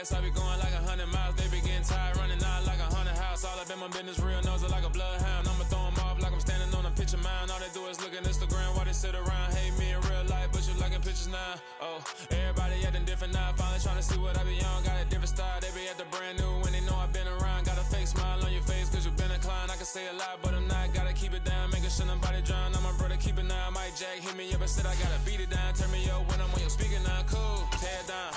gas, I be going like 100 miles. They be getting tired, running out like 100 house. All up in my business, real nose like a bloodhound. I'ma throw them off like I'm standing on a picture mound. All they do is look at Instagram while they sit around. Hate me in real life, but you liking pictures now. Oh, everybody acting different now. Finally trying to see what I be on. Got a different style, they be at the brand new when they know I've been around. Got a fake smile on your face cause you been inclined. I can say a lot, but I'm not. Gotta keep it down, making sure nobody drown. I'm my brother, keep it now. Mike Jack hit me up and said I gotta beat it down. Turn me up when I'm on your speaker now. Cool, tear it down,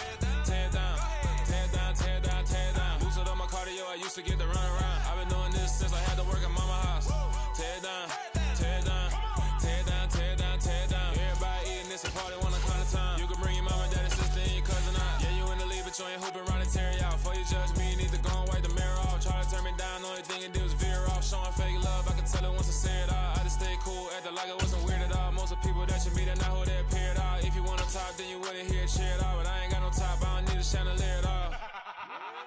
tear it down, tear it down, tear it down, tear it down. Boosted up my cardio, I used to get to run around. I've been doing this since I had to work at mama house. Tear it down, tear it down, tear it down, tear it down, tear it down. Everybody eating this a party one kind of time. You can bring your mama, daddy, sister, and your cousin out. Yeah, you in the lead, but you ain't hooping around and tear it out. Before you judge me, you need to go and wipe the mirror off. Try to turn me down, the only thing it did was veer off. Showing fake love, I can tell it once I say it all. I just stay cool, acting like it wasn't weird at all. Most of the people that you meet are not who they appear at all. If you want to talk, then you wouldn't hear it cheer at all. But I ain't got no top, I don't need a chandelier at all.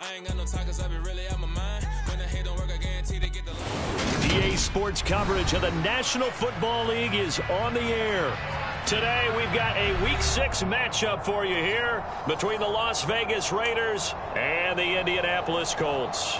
I ain't got no talk cause I be really out my mind. When the hate don't work, I guarantee they get the line. DA Sports coverage of the National Football League is on the air. Today we've got a Week 6 matchup for you here between the Las Vegas Raiders and the Indianapolis Colts.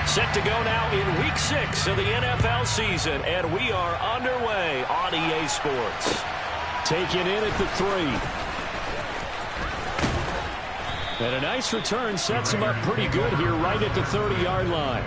Set to go now in Week 6 of the NFL season, and we are underway on EA Sports. Taken in at the 3. And a nice return sets him up pretty good here right at the 30-yard line.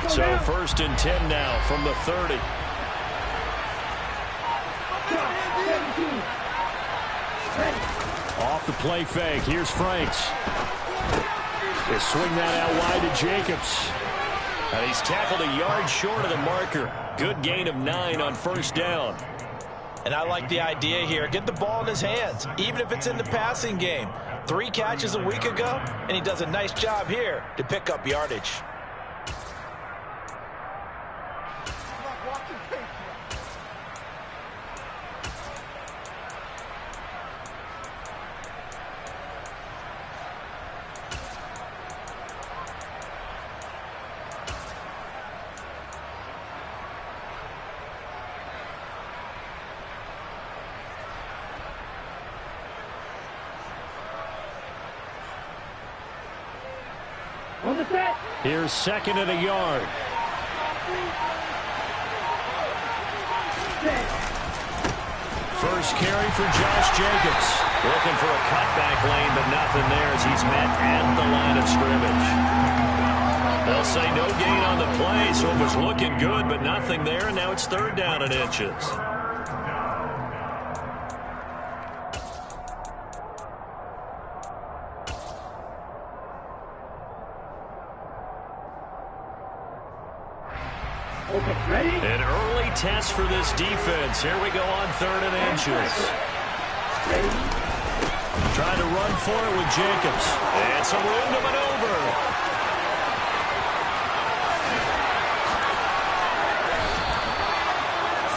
So 1st and 10 now from the 30. Off the play fake. Here's Franks. They swing that out wide to Jacobs. And he's tackled a yard short of the marker. Good gain of 9 on 1st down. And I like the idea here. Get the ball in his hands, even if it's in the passing game. 3 catches a week ago, and he does a nice job here to pick up yardage. Here's 2nd and a yard. First carry for Josh Jacobs. Looking for a cutback lane, but nothing there as he's met at the line of scrimmage. They'll say no gain on the play, so it was looking good, but nothing there, and now it's 3rd down and inches. An early test for this defense. Here we go on 3rd and inches. Trying to run for it with Jacobs. And some room to maneuver.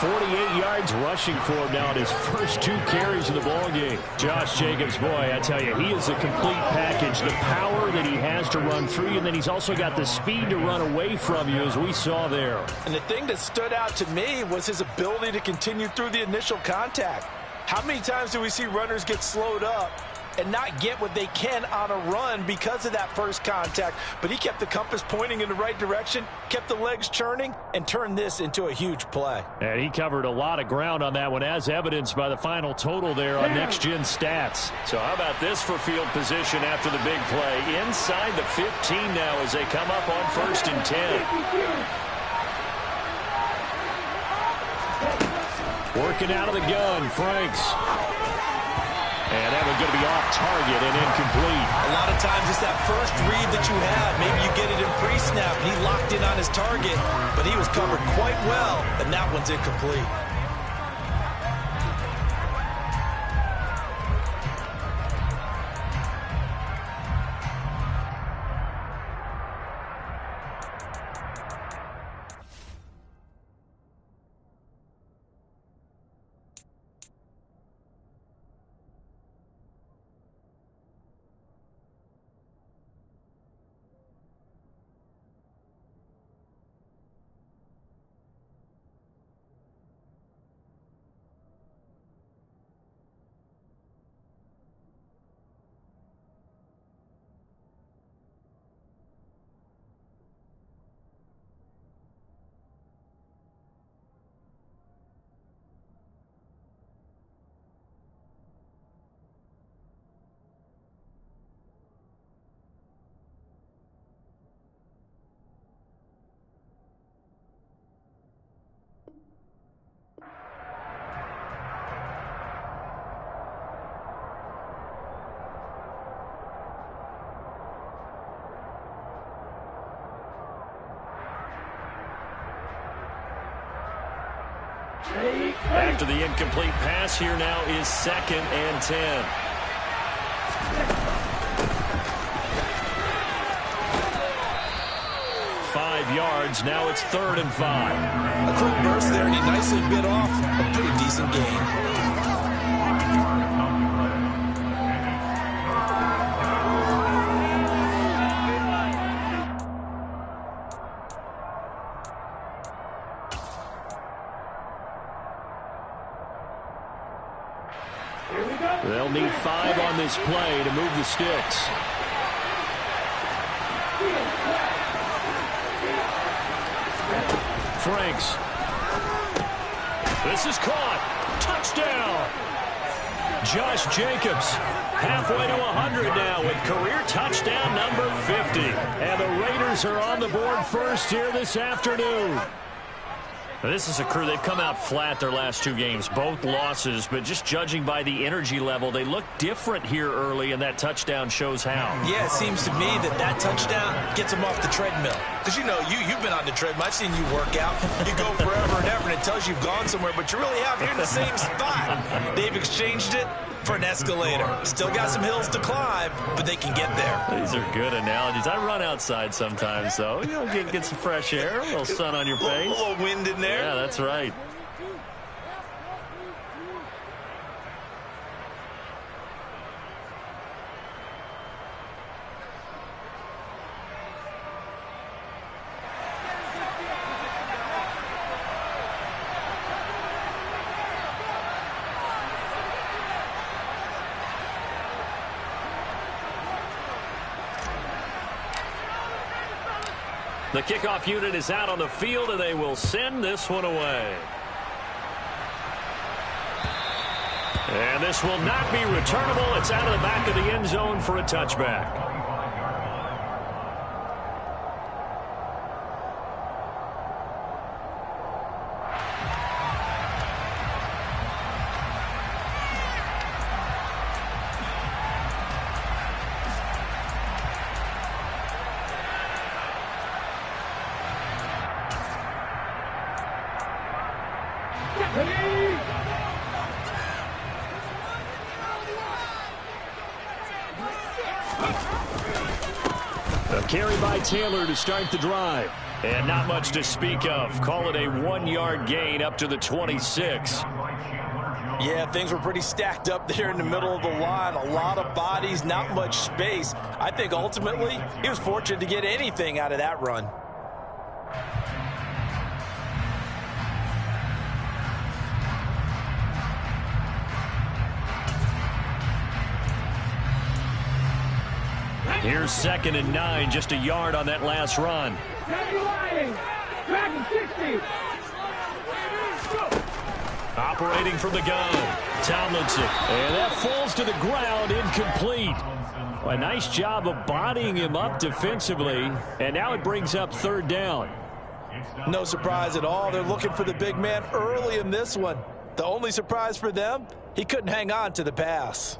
48 yards rushing for him now in his first 2 carries of the ballgame. Josh Jacobs, boy, I tell you, he is a complete package. The power that he has to run through, and then he's also got the speed to run away from you, as we saw there. And the thing that stood out to me was his ability to continue through the initial contact. How many times do we see runners get slowed up and not get what they can on a run because of that first contact? But he kept the compass pointing in the right direction, kept the legs churning, and turned this into a huge play. And he covered a lot of ground on that one, as evidenced by the final total there on Next Gen Stats. So how about this for field position after the big play? Inside the 15 now as they come up on 1st and 10. Working out of the gun, Franks. And that one's going to be off target and incomplete. A lot of times it's that first read that you have. Maybe you get it in pre-snap. He locked in on his target, but he was covered quite well, and that one's incomplete. After the incomplete pass, here now is 2nd and 10. Five yards. Now it's 3rd and 5. A quick burst there, and he nicely bit off a pretty decent gain. They'll need 5 on this play to move the sticks. Franks. This is caught. Touchdown. Josh Jacobs halfway to 100 now with career touchdown number 50. And the Raiders are on the board first here this afternoon. This is a crew, they've come out flat their last 2 games, both losses, but just judging by the energy level, they look different here early, and that touchdown shows how. Yeah, it seems to me that touchdown gets them off the treadmill. Because, you know, you've been on the treadmill. I've seen you work out. You go forever and ever, and it tells you you've gone somewhere, but you really have. You're in the same spot. They've exchanged it for an escalator. Still got some hills to climb, but they can get there. These are good analogies. I run outside sometimes, though. You know, get some fresh air, a little sun on your face. A little wind in there. Yeah, that's right. The kickoff unit is out on the field, and they will send this one away. And this will not be returnable. It's out of the back of the end zone for a touchback. A carry by Taylor to start the drive. And not much to speak of. Call it a 1-yard gain up to the 26. Yeah, things were pretty stacked up there in the middle of the line. A lot of bodies, not much space. I think ultimately he was fortunate to get anything out of that run. Here's 2nd and 9, just a yard on that last run. Operating from the gun, Tomlinson. And that falls to the ground, incomplete. A nice job of bodying him up defensively. And now it brings up 3rd down. No surprise at all. They're looking for the big man early in this one. The only surprise for them, he couldn't hang on to the pass.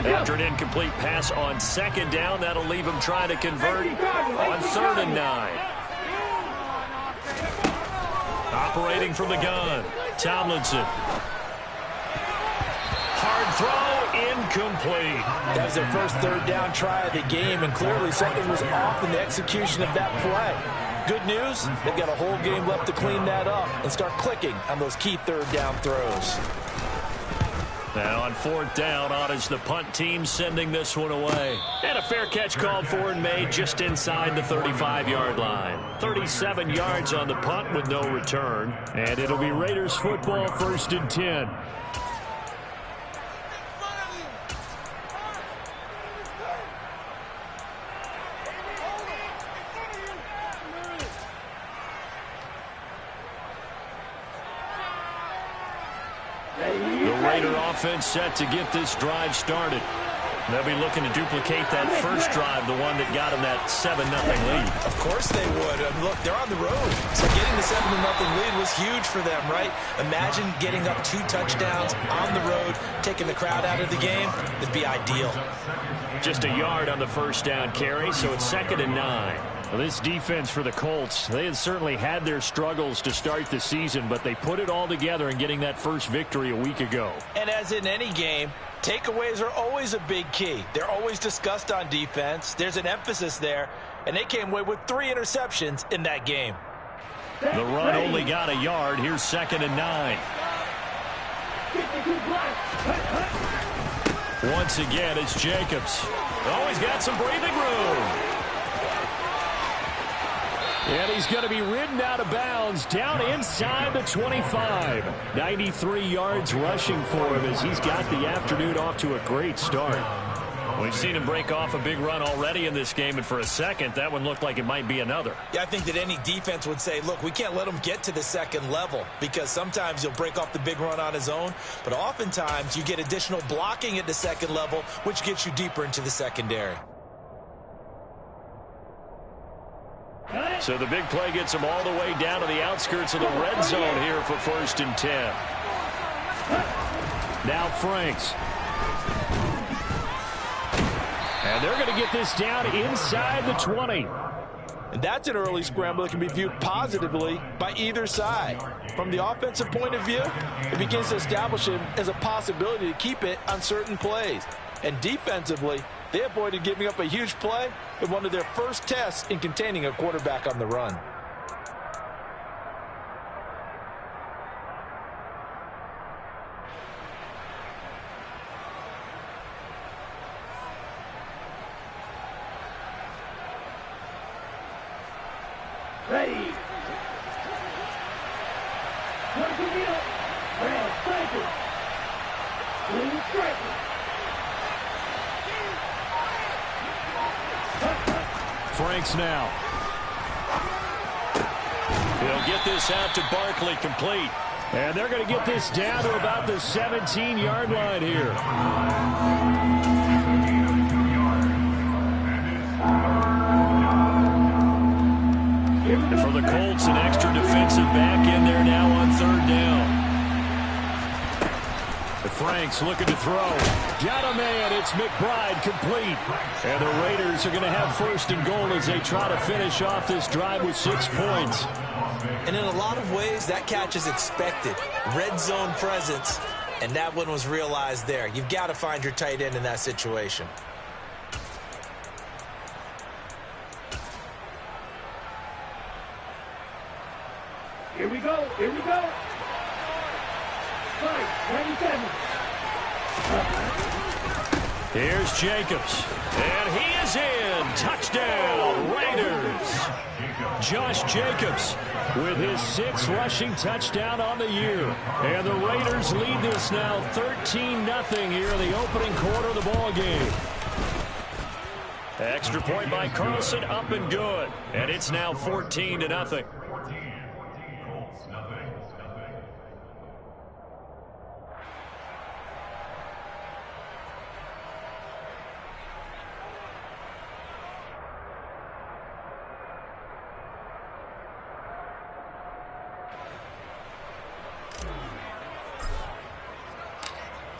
After an incomplete pass on second down, that'll leave him trying to convert on 3rd and 9. Operating from the gun, Tomlinson. Hard throw, incomplete. That was their first 3rd down try of the game, and clearly something was off in the execution of that play. Good news, they've got a whole game left to clean that up and start clicking on those key 3rd down throws. Now on 4th down, Otta's the punt team sending this one away. And a fair catch called for and made just inside the 35-yard line. 37 yards on the punt with no return. And it'll be Raiders football, 1st and 10. Offense set to get this drive started. They'll be looking to duplicate that first drive, the one that got them that 7-0 lead. Of course they would. Look, they're on the road, so getting the 7-0 lead was huge for them, right? Imagine getting up 2 touchdowns on the road, taking the crowd out of the game. It'd be ideal. Just a yard on the first down carry, so it's 2nd and 9. Well, this defense for the Colts, they had certainly had their struggles to start the season, but they put it all together in getting that first victory a week ago. And as in any game, takeaways are always a big key. They're always discussed on defense. There's an emphasis there, and they came away with 3 interceptions in that game. The run only got a yard. Here's 2nd and 9. Once again, it's Jacobs. Oh, he's got some breathing room. And he's going to be ridden out of bounds down inside the 25. 93 yards rushing for him as he's got the afternoon off to a great start. We've seen him break off a big run already in this game, and for a second, that one looked like it might be another. Yeah, I think that any defense would say, look, we can't let him get to the 2nd level because sometimes he'll break off the big run on his own, but oftentimes you get additional blocking at the 2nd level, which gets you deeper into the secondary. So the big play gets him all the way down to the outskirts of the red zone here for 1st and 10. Now Franks. And they're going to get this down inside the 20. And that's an early scramble that can be viewed positively by either side. From the offensive point of view, it begins to establish him as a possibility to keep it on certain plays. And defensively, they avoided giving up a huge play in one of their first tests in containing a quarterback on the run. Ready. Franks now. He'll get this out to Barkley, complete. And they're going to get this down to about the 17-yard line here. And for the Colts, an extra defensive back in there now on 3rd down. Franks looking to throw. Got a man. It's McBride, complete. And the Raiders are going to have 1st and goal as they try to finish off this drive with 6 points. And in a lot of ways, that catch is expected. Red zone presence, and that one was realized there. You've got to find your tight end in that situation. Here we go. Here we go. 97. Here's Jacobs. And he is in. Touchdown, Raiders. Josh Jacobs with his 6th rushing touchdown on the year. And the Raiders lead this now 13-0 here in the opening quarter of the ball game. Extra point by Carlson, up and good. And it's now 14-0.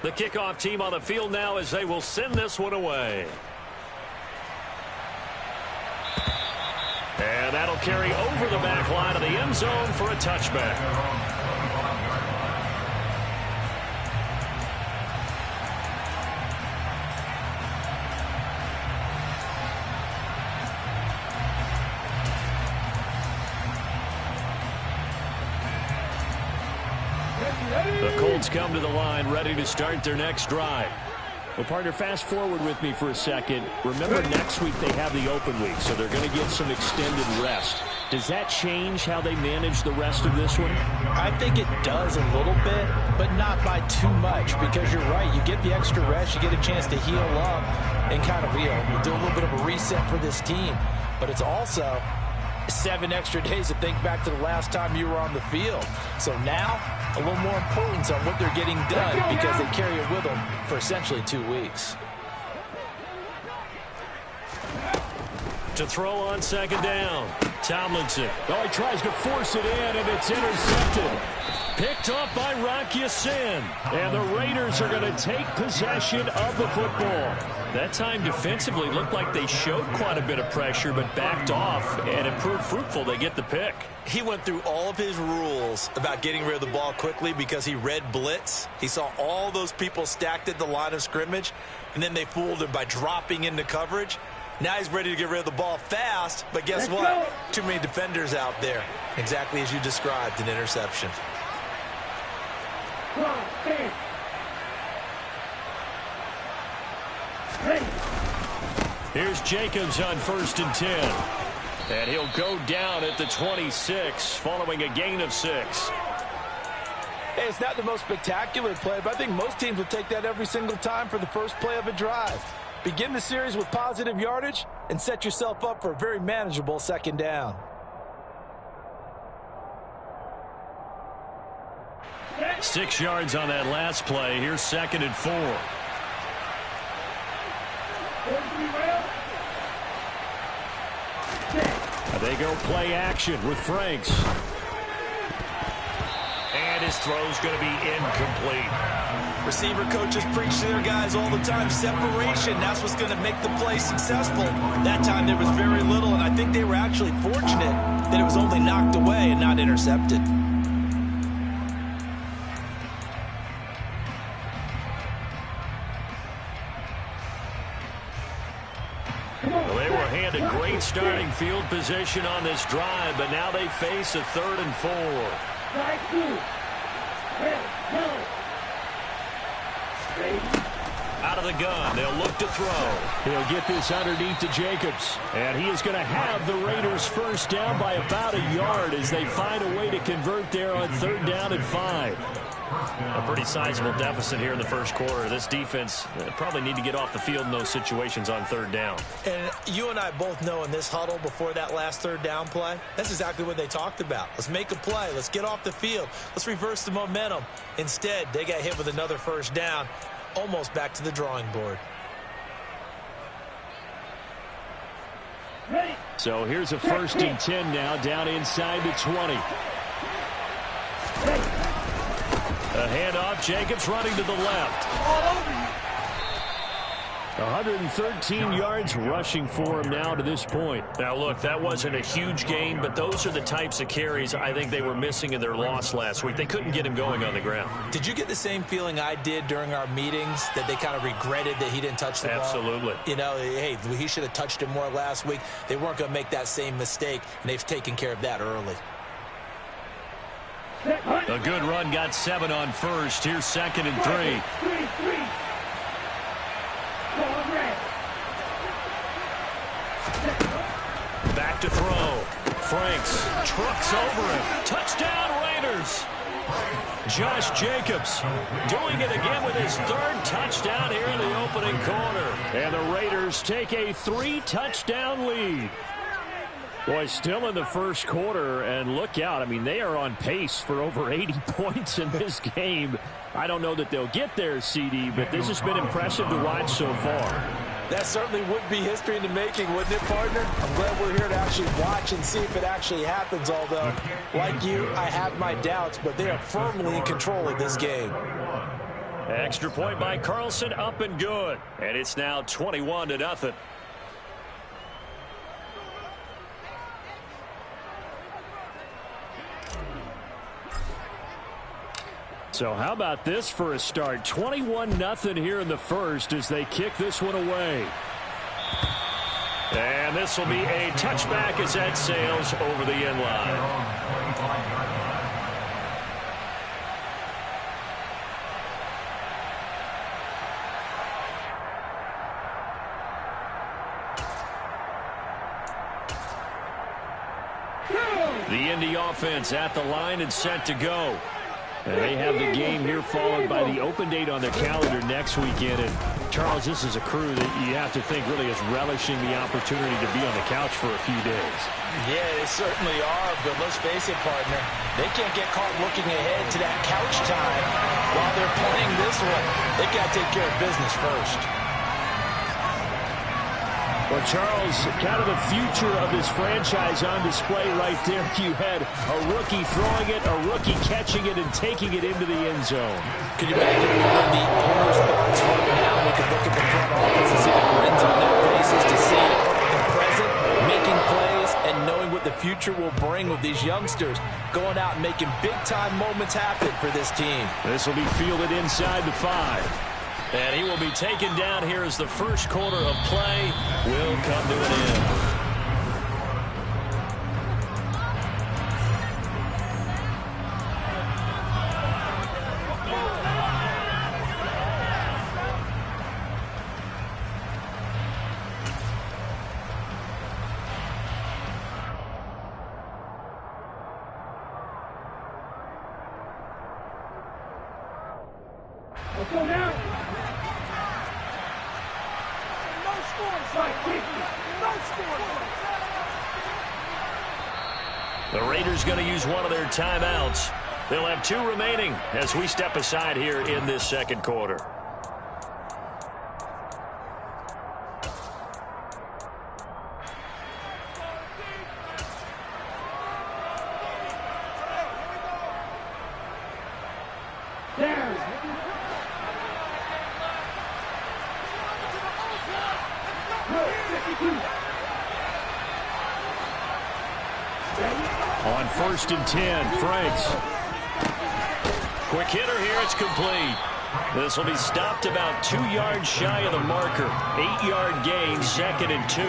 The kickoff team on the field now as they will send this one away. And that'll carry over the back line of the end zone for a touchback. The Colts come to the line ready to start their next drive. Well, partner, fast forward with me for a second. Remember, next week they have the open week, so they're going to get some extended rest. Does that change how they manage the rest of this one? I think it does a little bit, but not by too much, because you're right. You get the extra rest, you get a chance to heal up and kind of do a little bit of a reset for this team. But it's also 7 extra days to think back to the last time you were on the field. So now, a little more importance on what they're getting done because they carry it with them for essentially 2 weeks. To throw on second down, Tomlinson. Oh, he tries to force it in, and it's intercepted. Picked off by Rock Ya-Sin. And the Raiders are going to take possession of the football. That time defensively looked like they showed quite a bit of pressure but backed off, and it proved fruitful. They get the pick. He went through all of his rules about getting rid of the ball quickly because he read blitz. He saw all those people stacked at the line of scrimmage, and then they fooled him by dropping into coverage. Now he's ready to get rid of the ball fast, but guess what? Too many defenders out there. Exactly as you described, an interception. Here's Jacobs on 1st and 10. And he'll go down at the 26 following a gain of 6. Hey, it's not the most spectacular play, but I think most teams will take that every single time for the first play of a drive. Begin the series with positive yardage and set yourself up for a very manageable second down. Six yards on that last play. Here's 2nd and 4. They go play action with Franks. And his throw's going to be incomplete. Receiver coaches preach to their guys all the time. Separation, that's what's going to make the play successful. That time there was very little, and I think they were actually fortunate that it was only knocked away and not intercepted. Well, they were handed great starting field position on this drive, but now they face a 3rd and 4. Out of the gun, they'll look to throw. He'll get this underneath to Jacobs. And he is going to have the Raiders first down by about a yard as they find a way to convert there on 3rd down and 5. A pretty sizable deficit here in the first quarter. This defense probably need to get off the field in those situations on 3rd down. And you and I both know in this huddle before that last 3rd down play, that's exactly what they talked about. Let's make a play. Let's get off the field. Let's reverse the momentum. Instead, they got hit with another first down, almost back to the drawing board. So here's a 1st and 10 now down inside the 20. A handoff, Jacobs running to the left. 113 yards rushing for him now to this point. Now, look, that wasn't a huge gain, but those are the types of carries I think they were missing in their loss last week. They couldn't get him going on the ground. Did you get the same feeling I did during our meetings, that they kind of regretted that he didn't touch the ball? Absolutely. You know, hey, he should have touched it more last week. They weren't going to make that same mistake, and they've taken care of that early. A good run, got 7 on 1st. Here's 2nd and 3. Back to throw. Franks trucks over him. Touchdown, Raiders. Josh Jacobs doing it again with his 3rd touchdown here in the opening quarter. And the Raiders take a 3-touchdown lead. Boy, still in the first quarter, and look out. I mean, they are on pace for over 80 points in this game. I don't know that they'll get there, CD, but this has been impressive to watch so far. That certainly would be history in the making, wouldn't it, partner? I'm glad we're here to actually watch and see if it actually happens, although, like you, I have my doubts, but they are firmly in control of this game. Extra point by Carlson, up and good. And it's now 21-0. So how about this for a start? 21-0 here in the first as they kick this one away. And this will be a touchback as that sails over the end line. The Indy offense at the line and set to go. And they have the game here followed by the open date on their calendar next weekend. And Charles, this is a crew that you have to think really is relishing the opportunity to be on the couch for a few days. Yeah, they certainly are, but let's face it, partner. They can't get caught looking ahead to that couch time while they're playing this one. They got to take care of business first. Well, Charles, kind of the future of this franchise on display right there. You had a rookie throwing it, a rookie catching it, and taking it into the end zone. Can you imagine when the owner's thoughts right now? We could look at the front office and see the grins on their faces to see the present, making plays, and knowing what the future will bring with these youngsters going out and making big-time moments happen for this team. This will be fielded inside the 5. And he will be taken down here as the first quarter of play will come to an end. Let's go now. The Raiders going to use one of their timeouts. They'll have 2 remaining as we step aside here in this second quarter. On 1st and 10, Franks. Quick hitter here, it's complete. This will be stopped about 2 yards shy of the marker. 8-yard gain, 2nd and 2.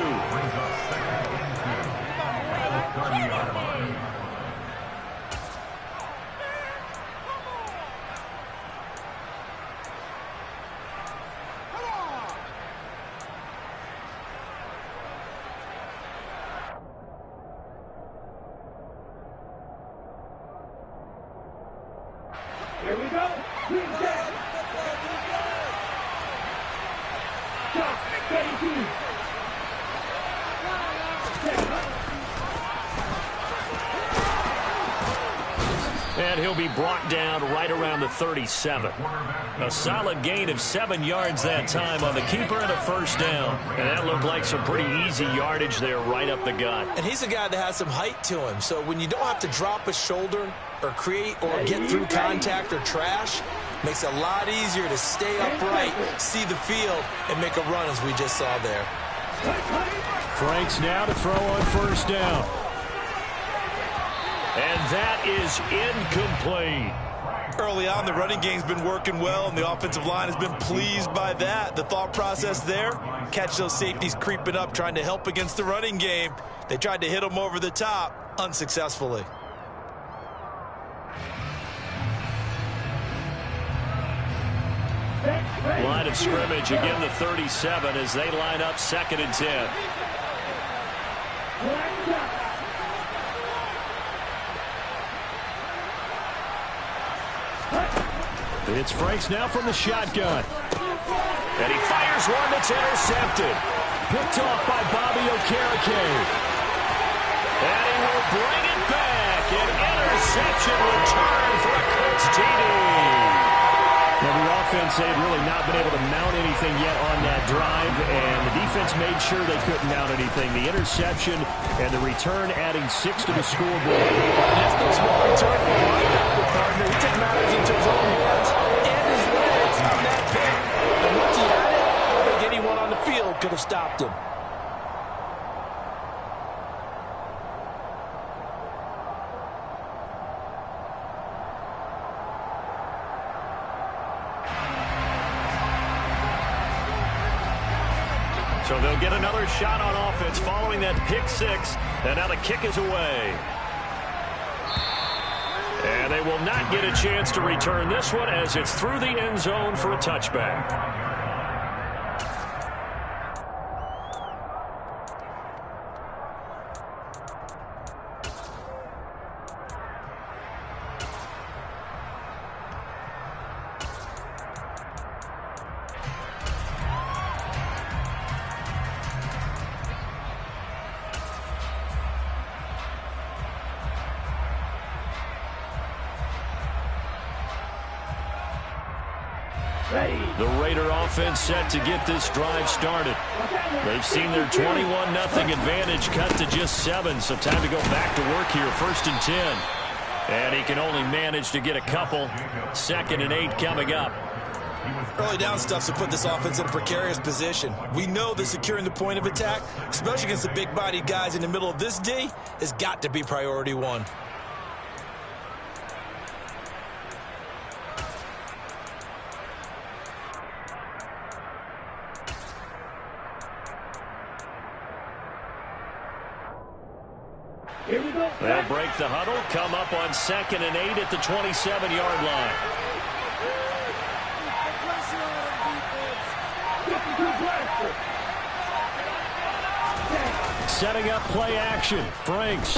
Here we go. Green jack. Shot. 32. And he'll be brought down right around the 37. A solid gain of 7 yards that time on the keeper and a first down. And that looked like some pretty easy yardage there right up the gut. And he's a guy that has some height to him, so when you don't have to drop a shoulder or create or get through contact or trash, makes it a lot easier to stay upright, see the field, and make a run as we just saw there. Franks now to throw on 1st down. And that is incomplete. Early on, the running game's been working well, and the offensive line has been pleased by that. The thought process there, catch those safeties creeping up, trying to help against the running game. They tried to hit them over the top, unsuccessfully. Line of scrimmage, again the 37 as they line up 2nd and 10. It's Franks now from the shotgun. And he fires Here's one that's intercepted. Picked off by Bobby Okereke. And he will bring it back. An interception return for a Colts TD. Now, the offense, they had really not been able to mount anything yet on that drive, and the defense made sure they couldn't mount anything. The interception and the return adding 6 to the scoreboard. That's no small return for a linebacker partner. He took matters into his own hands and his legs on that pick. And once he had it, I don't think anyone on the field could have stopped him. So they'll get another shot on offense following that pick 6. And now the kick is away. And they will not get a chance to return this one as it's through the end zone for a touchback. The Raider offense set to get this drive started. They've seen their 21-0 advantage cut to just 7, so time to go back to work here. 1st and 10. And he can only manage to get a couple. 2nd and 8 coming up. Early down stuff to put this offense in a precarious position. We know that securing the point of attack, especially against the big-bodied guys in the middle of this D, has got to be priority 1. They'll break the huddle, come up on 2nd and 8 at the 27-yard line. Setting up play action. Franks.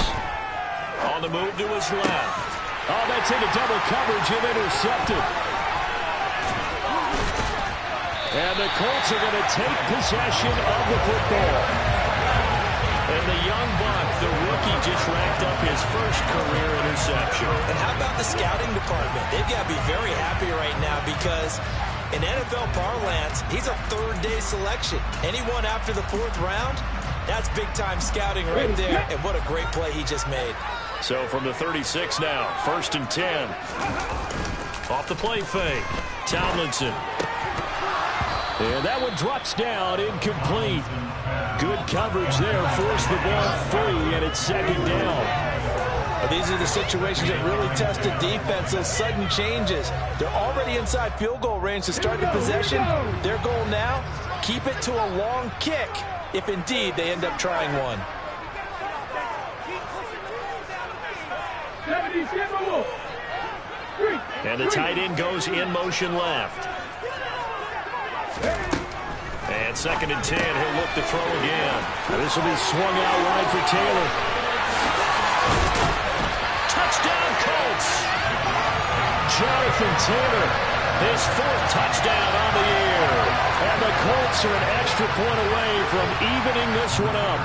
On the move to his left. Oh, that's into double coverage and intercepted. And the Colts are going to take possession of the football. And the young buck, the rookie, just racked up his first career interception. And how about the scouting department? They've got to be very happy right now because in NFL parlance, he's a third-day selection. Anyone after the 4th round, that's big-time scouting right there. And what a great play he just made. So from the 36 now, 1st and 10. Off the play fake, Tomlinson. And that one drops down, incomplete. Good coverage there, forced the ball free, and it's 2nd down. These are the situations that really test the defense, those sudden changes. They're already inside field goal range to start the possession. Their goal now, keep it to a long kick, if indeed they end up trying one. And the tight end goes in motion left. And 2nd and 10, he'll look to throw again. And this will be swung out wide for Taylor. Touchdown, Colts! Jonathan Taylor, his 4th touchdown on the year. And the Colts are an extra point away from evening this one up.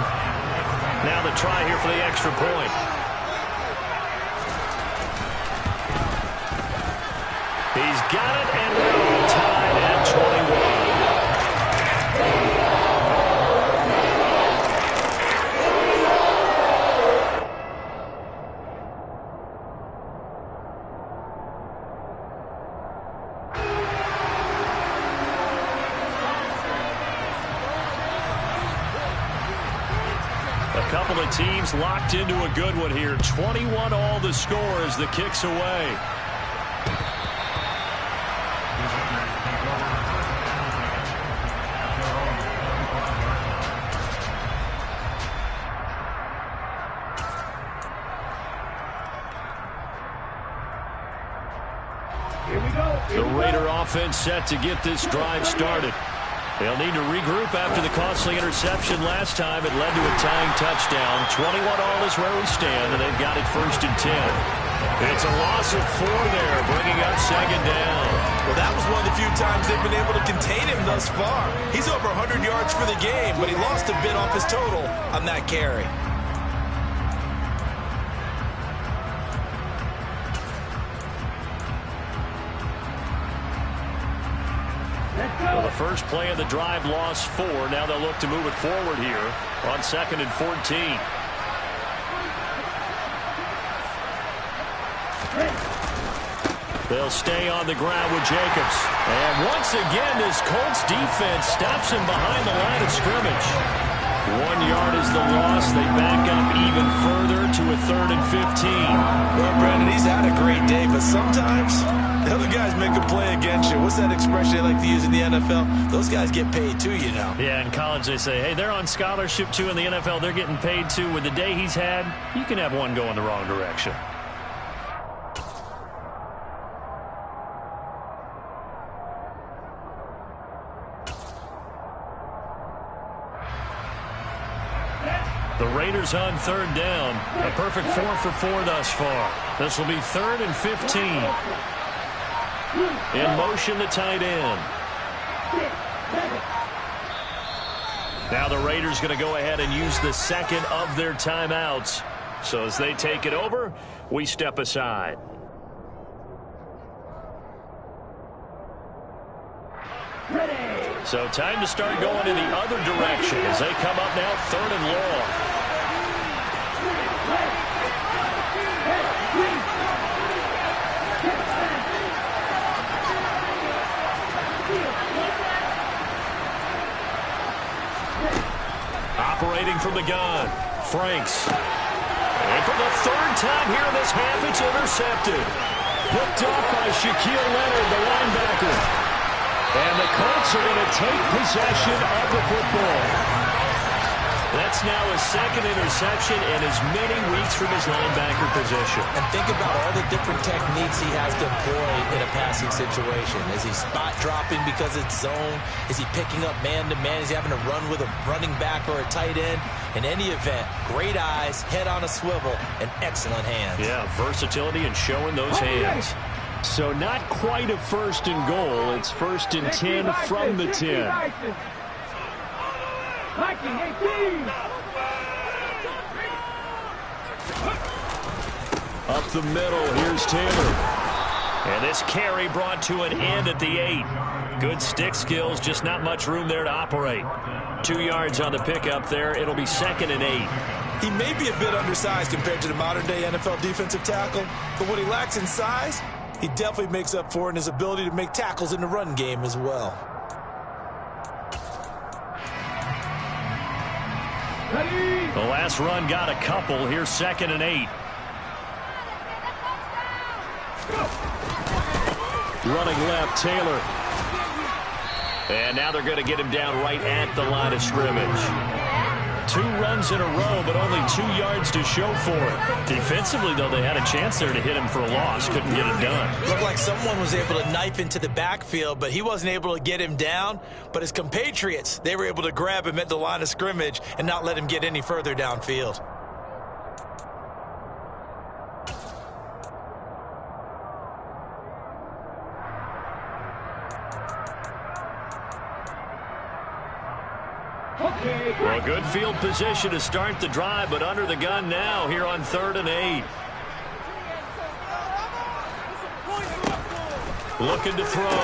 Now the try here for the extra point. He's got it, and we're tied at 21. A couple of teams locked into a good one here. 21 all the score as the kick's away. The Raider offense set to get this drive started. They'll need to regroup after the costly interception last time. It led to a tying touchdown. 21 all is where we stand, and they've got it 1st and 10. It's a loss of 4 there, bringing up 2nd down. Well, that was one of the few times they've been able to contain him thus far. He's over 100 yards for the game, but he lost a bit off his total on that carry. Well, the first play of the drive lost 4. Now they'll look to move it forward here on 2nd and 14. They'll stay on the ground with Jacobs. And once again, this Colts defense stops him behind the line of scrimmage. 1 yard is the loss. They back up even further to a 3rd and 15. Well, Brandon, he's had a great day, but sometimes the other guys make a play against you. What's that expression they like to use in the NFL? Those guys get paid too, you know. Yeah, in college they say, hey, they're on scholarship too. In the NFL, they're getting paid too. With the day he's had, you can have one go in the wrong direction. The Raiders on 3rd down. A perfect 4 for 4 thus far. This will be 3rd and 15. In motion, the tight end. Now the Raiders going to go ahead and use the second of their timeouts. So as they take it over, we step aside. So time to start going in the other direction as they come up now 3rd and long. Operating from the gun, Franks. And for the 3rd time here in this half, it's intercepted. Picked up by Shaquille Leonard, the linebacker. And the Colts are going to take possession of the football. That's now his 2nd interception in as many weeks from his linebacker position. And think about all the different techniques he has to employ in a passing situation. Is he spot dropping because it's zone? Is he picking up man-to-man? Is he having to run with a running back or a tight end? In any event, great eyes, head on a swivel, and excellent hands. Yeah, versatility and showing those hands. So not quite a 1st and goal. It's 1st and 10 from the 10. Up the middle, here's Taylor. And this carry brought to an end at the 8. Good stick skills, just not much room there to operate. 2 yards on the pickup there. It'll be 2nd and 8. He may be a bit undersized compared to the modern-day NFL defensive tackle, but what he lacks in size, he definitely makes up for in his ability to make tackles in the run game as well. The last run got a couple. Here's 2nd and 8. Running left, Taylor. And now they're going to get him down right at the line of scrimmage. 2 runs in a row, but only 2 yards to show for it. Defensively, though, they had a chance there to hit him for a loss. Couldn't get it done. Looked like someone was able to knife into the backfield, but he wasn't able to get him down. But his compatriots, they were able to grab him at the line of scrimmage and not let him get any further downfield. Well, good field position to start the drive, but under the gun now here on 3rd and 8. Looking to throw.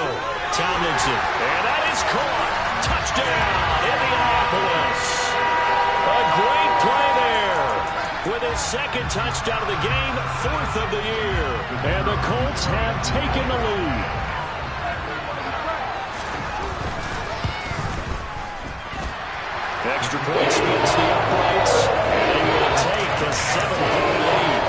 Tomlinson. And that is caught. Touchdown, Indianapolis. A great play there. With his 2nd touchdown of the game, 4th of the year. And the Colts have taken the lead. Extra point splits the uprights, and they will take a 7-point lead.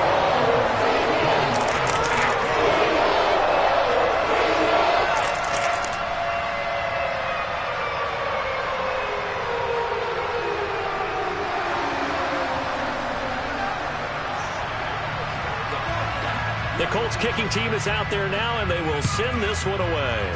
The Colts kicking team is out there now, and they will send this one away.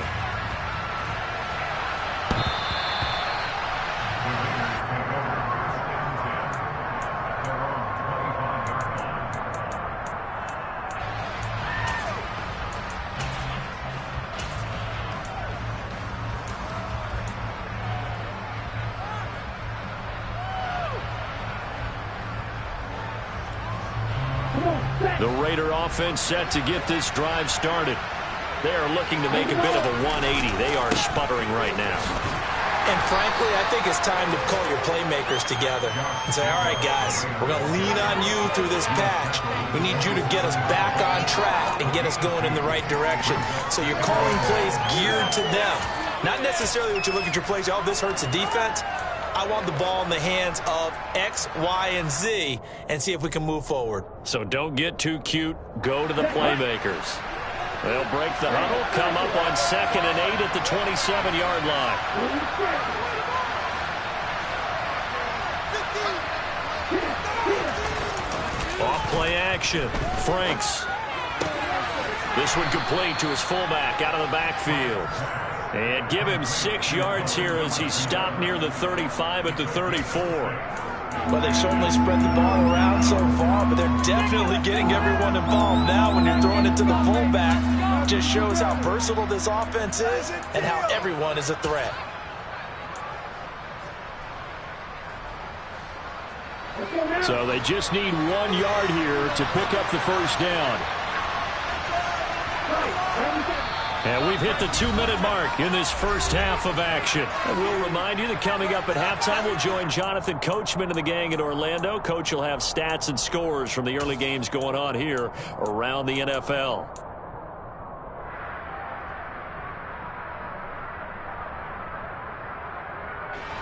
The Raider offense set to get this drive started. They are looking to make a bit of a 180. They are sputtering right now. And frankly, I think it's time to call your playmakers together and say, all right, guys, we're going to lean on you through this patch. We need you to get us back on track and get us going in the right direction. So you're calling plays geared to them. Not necessarily what you look at your plays, oh, this hurts the defense. I want the ball in the hands of X, Y, and Z and see if we can move forward. So don't get too cute. Go to the playmakers. They'll break the huddle, come up on 2nd and 8 at the 27-yard line. Off play action. Franks. This one complete to his fullback out of the backfield. And give him 6 yards here as he stopped near the 35 at the 34. Well, they've certainly spread the ball around so far, but they're definitely getting everyone involved now when you're throwing it to the fullback. Just shows how versatile this offense is and how everyone is a threat. So they just need 1 yard here to pick up the first down. And we've hit the 2-minute mark in this first half of action. And we'll remind you that coming up at halftime, we'll join Jonathan Coachman and the gang in Orlando. Coach will have stats and scores from the early games going on here around the NFL.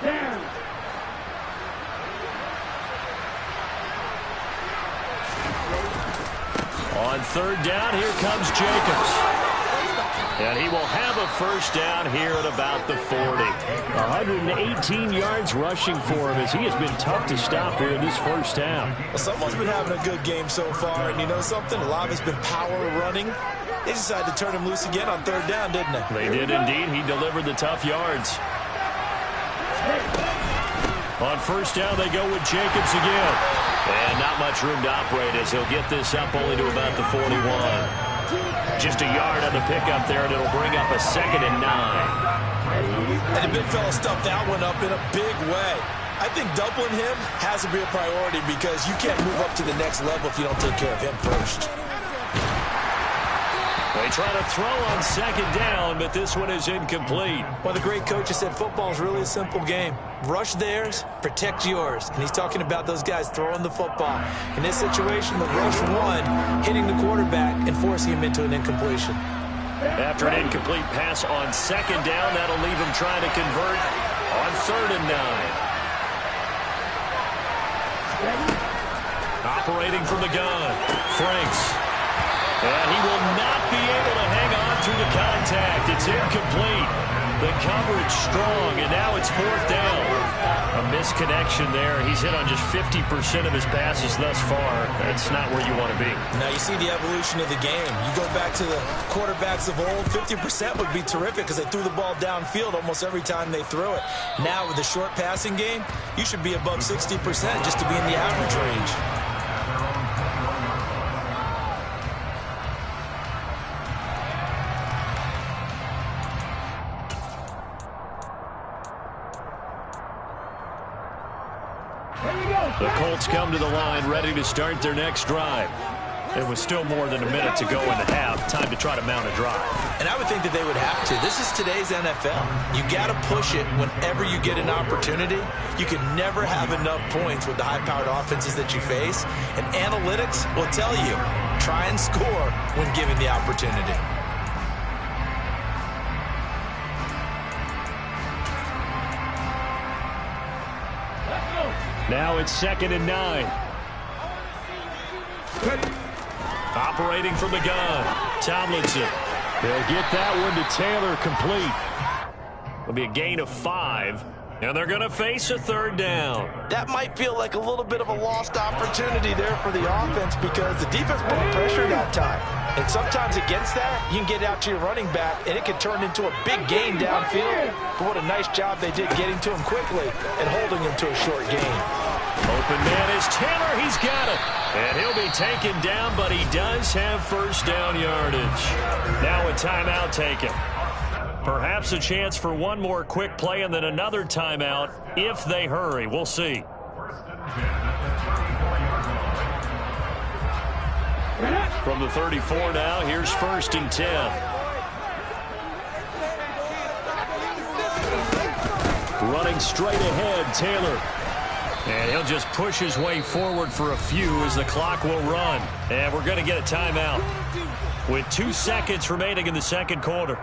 Down. On 3rd down, here comes Jacobs. And he will have a first down here at about the 40. 118 yards rushing for him as he has been tough to stop here in this first half. Well, someone's been having a good game so far, and you know something? A lot of it's been power running. They decided to turn him loose again on 3rd down, didn't they? They did indeed. He delivered the tough yards. On 1st down, they go with Jacobs again. And not much room to operate as he'll get this up only to about the 41. Just a yard on the pickup there, and it'll bring up a 2nd and 9. And the big fella stuffed that one up in a big way. I think doubling him has to be a priority because you can't move up to the next level if you don't take care of him first. They try to throw on 2nd down, but this one is incomplete. Well, the great coach has said football is really a simple game. Rush theirs, protect yours. And he's talking about those guys throwing the football. In this situation, the rush one, hitting the quarterback and forcing him into an incompletion. After an incomplete pass on 2nd down, that'll leave him trying to convert on 3rd and 9. Operating from the gun, Franks. And he will not be able to hang on through the contact. It's incomplete. The coverage strong, and now it's 4th down. A misconnection there. He's hit on just 50% of his passes thus far. That's not where you want to be. Now you see the evolution of the game. You go back to the quarterbacks of old, 50% would be terrific because they threw the ball downfield almost every time they threw it. Now with the short passing game, you should be above 60% just to be in the average range. The Colts come to the line ready to start their next drive. There was still more than a minute to go in the half. Time to try to mount a drive. And I would think that they would have to. This is today's NFL. You got to push it whenever you get an opportunity. You can never have enough points with the high-powered offenses that you face. And analytics will tell you, try and score when given the opportunity. Now it's 2nd and 9. Operating from the gun, Tomlinson. They'll get that one to Taylor complete. It'll be a gain of 5, and they're going to face a 3rd down. That might feel like a little bit of a lost opportunity there for the offense because the defense brought pressure that time. And sometimes against that, you can get out to your running back, and it can turn into a big gain downfield. But what a nice job they did getting to him quickly and holding him to a short gain. Open man is Taylor. He's got it. And he'll be taken down, but he does have first down yardage. Now a timeout taken. Perhaps a chance for one more quick play and then another timeout if they hurry. We'll see. From the 34 now, here's 1st and 10. Running straight ahead, Taylor. And he'll just push his way forward for a few as the clock will run. And we're going to get a timeout with 2 seconds remaining in the second quarter.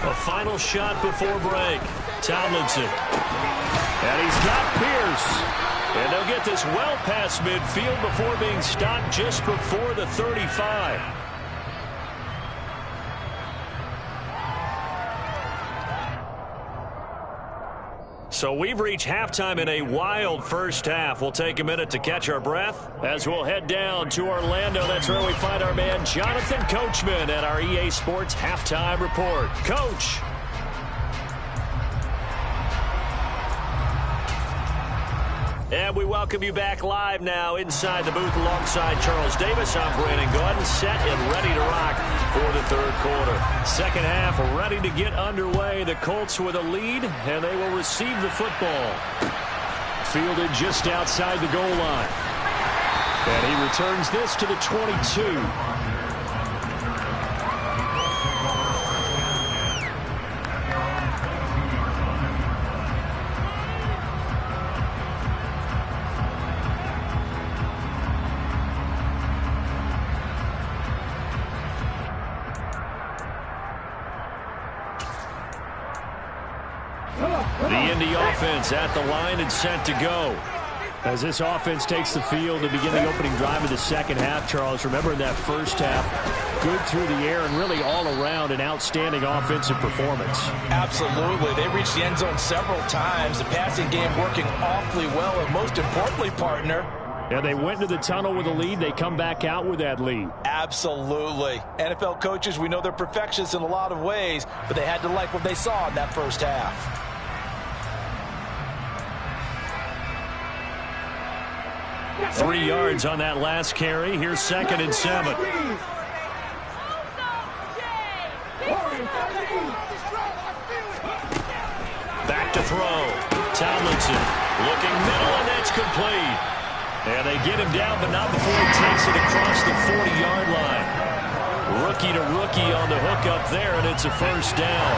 A final shot before break. Tomlinson. And he's got Pierce. And they'll get this well past midfield before being stopped just before the 35. So we've reached halftime in a wild first half. We'll take a minute to catch our breath as we'll head down to Orlando. That's where we find our man Jonathan Coachman at our EA Sports Halftime Report. Coach. And we welcome you back live now inside the booth alongside Charles Davis. I'm Brandon Gordon, set and ready to rock for the third quarter. Second half ready to get underway. The Colts with a lead, and they will receive the football. Fielded just outside the goal line. And he returns this to the 22. At the line and set to go. As this offense takes the field to begin the opening drive of the second half, Charles, remember in that first half, good through the air and really all around an outstanding offensive performance. Absolutely. They reached the end zone several times. The passing game working awfully well, and most importantly, partner, and they went to the tunnel with a lead. They come back out with that lead. Absolutely. NFL coaches, we know they're perfectionists in a lot of ways, but they had to like what they saw in that first half. Three yards on that last carry. Here's 2nd and 7. Back to throw. Tomlinson looking middle, and that's complete. And they get him down, but not before he takes it across the 40-yard line. Rookie to rookie on the hook up there, and it's a first down.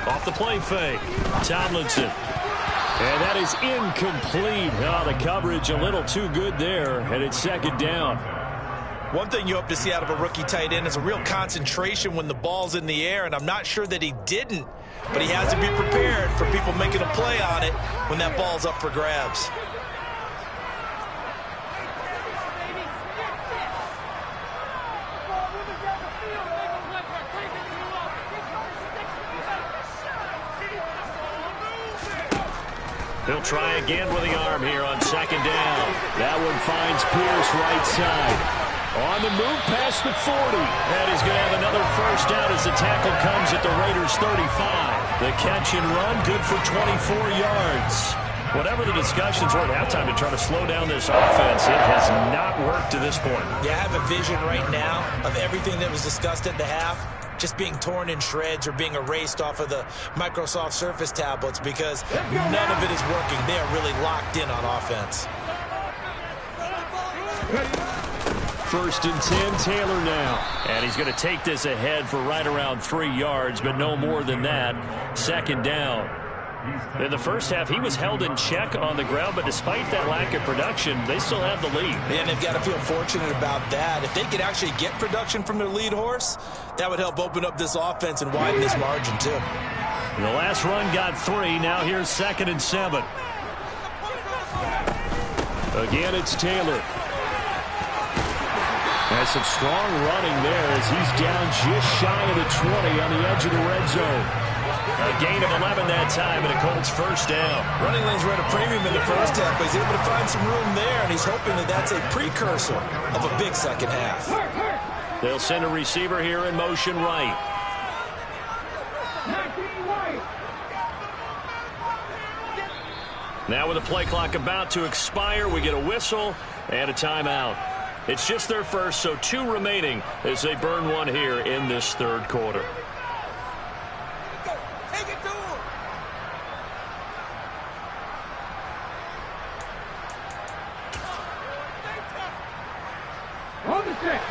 Off the play fake. Tomlinson. And that is incomplete. Oh, the coverage a little too good there, and it's 2nd down. One thing you hope to see out of a rookie tight end is a real concentration when the ball's in the air, and I'm not sure that he didn't, but he has to be prepared for people making a play on it when that ball's up for grabs. He'll try again with the arm here on 2nd down. That one finds Pierce right side. On the move past the 40. And he's going to have another first down as the tackle comes at the Raiders' 35. The catch and run, good for 24 yards. Whatever the discussions were at halftime to try to slow down this offense, it has not worked to this point. Yeah, I have a vision right now of everything that was discussed at the half just being torn in shreds or being erased off of the Microsoft Surface tablets because none of it is working. They are really locked in on offense. 1st and 10, Taylor now. And he's going to take this ahead for right around 3 yards, but no more than that. 2nd down. In the first half, he was held in check on the ground, but despite that lack of production, they still have the lead. And they've got to feel fortunate about that. If they could actually get production from their lead horse, that would help open up this offense and widen this margin, too. The last run got 3. Now here's 2nd and 7. Again, it's Taylor. Has some strong running there as he's down just shy of the 20 on the edge of the red zone. A gain of 11 that time, and a Colts first down. Running lanes were at a premium in the first half, but he's able to find some room there, and he's hoping that that's a precursor of a big second half. They'll send a receiver here in motion right. Now with the play clock about to expire, we get a whistle and a timeout. It's just their first, so 2 remaining as they burn one here in this third quarter. Take it to him. On the check.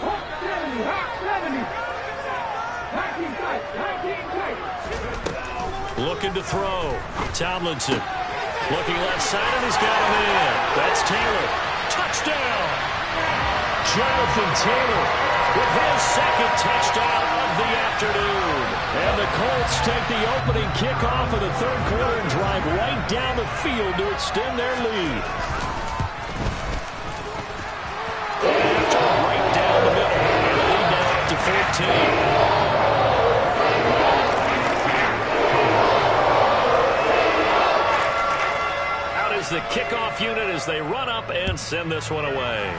Hawk 70, Hawk 70. 19 tight, 19 tight. Looking to throw. Tomlinson. Looking left side, and he's got him in. That's Taylor. Touchdown! Jonathan Taylor with his second touchdown of the afternoon. And the Colts take the opening kickoff of the third quarter and drive right down the field to extend their lead. After right down the middle, and the lead now up to 14. The kickoff unit as they run up and send this one away.